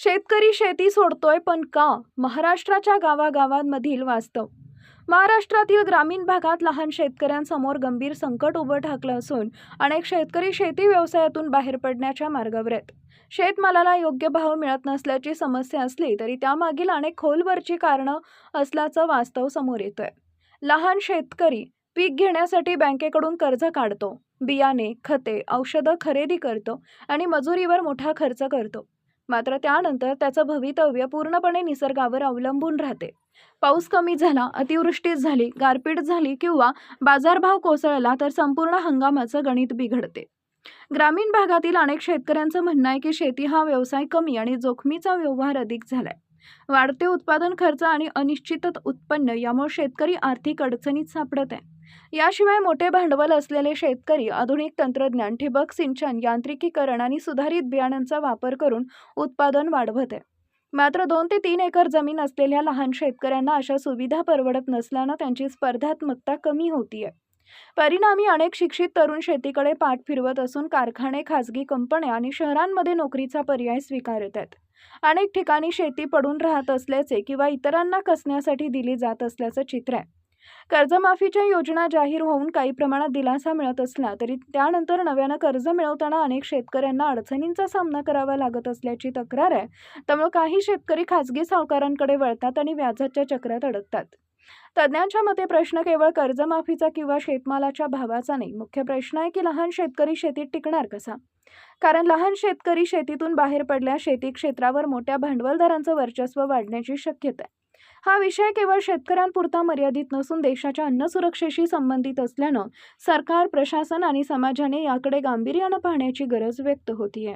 शेतकरी शेती सोडतोय पण का? महाराष्ट्राच्या गावागावांमधील वास्तव. महाराष्ट्रातील ग्रामीण भागात लहान शेतकऱ्यांसमोर गंभीर संकट उभं ठाकलं असून अनेक शेतकरी शेती व्यवसायातून बाहेर पडण्याच्या मार्गावर आहेत. शेतमालाला योग्य भाव मिळत नसल्याची समस्या असली तरी त्यामागील अनेक खोलवरची कारणं असल्याचं वास्तव समोर येतंय. लहान शेतकरी पीक घेण्यासाठी बँकेकडून कर्ज काढतो, बियाणे, खते, औषधं खरेदी करतो आणि मजुरीवर मोठा खर्च करतो. मात्र त्यानंतर त्याचं भवितव्य पूर्णपणे निसर्गावर अवलंबून राहते. पाऊस कमी झाला, अतिवृष्टी झाली, गारपीट झाली किंवा बाजारभाव कोसळला तर संपूर्ण हंगामाचं गणित बिघडते. ग्रामीण भागातील अनेक शेतकऱ्यांचं म्हणणं आहे की शेती हा व्यवसाय कमी आणि जोखमीचा व्यवहार अधिक झालाय. वाढते उत्पादन खर्च आणि अनिश्चित उत्पन्न यामुळे शेतकरी आर्थिक अडचणीत सापडत आहे. याशिवाय मोठे भांडवल असलेले शेतकरी आधुनिक तंत्रज्ञान, ठिबक सिंचन, यांत्रिकीकरण आणि सुधारित बियाणांचा वापर करून उत्पादन वाढवत आहे. मात्र 2 ते 3 एकर जमीन असलेल्या लहान शेतकऱ्यांना अशा सुविधा परवडत नसल्यानं त्यांची स्पर्धात्मकता कमी होतीये. परिणामी अनेक शिक्षित तरुण शेतीकडे पाठ फिरवत असून कारखाने, खासगी कंपन्या आणि शहरांमध्ये नोकरीचा पर्याय स्वीकारत आहेत. अनेक ठिकाणी शेती पडून राहत असल्याचे किंवा इतरांना कसण्यासाठी दिली जात असल्याचं चित्र आहे. कर्जमाफीच्या योजना जाहीर होऊन काही प्रमाणात दिलासा मिळत असला तरी त्यानंतर नव्यानं कर्ज मिळवताना अनेक शेतकऱ्यांना अडचणींचा सामना करावा लागत असल्याची तक्रार आहे. त्यामुळे काही शेतकरी खासगी सावकारांकडे वळतात आणि व्याजाच्या चक्रात अडकतात. तज्ज्ञांच्या मते प्रश्न केवळ कर्जमाफीचा किंवा शेतमालाच्या भावाचा नाही. मुख्य प्रश्न आहे की लहान शेतकरी शेतीत टिकणार कसा? कारण लहान शेतकरी शेतीतून बाहेर पडल्यास शेती क्षेत्रावर मोठ्या भांडवलदारांचं वर्चस्व वाढण्याची शक्यता आहे. हा विषय केवळ शेतकऱ्यांपुरता मर्यादित नसून देशाच्या अन्न सुरक्षेशी संबंधित असल्यानं सरकार, प्रशासन आणि समाजाने याकडे गांभीर्यानं पाहण्याची गरज व्यक्त होतीये.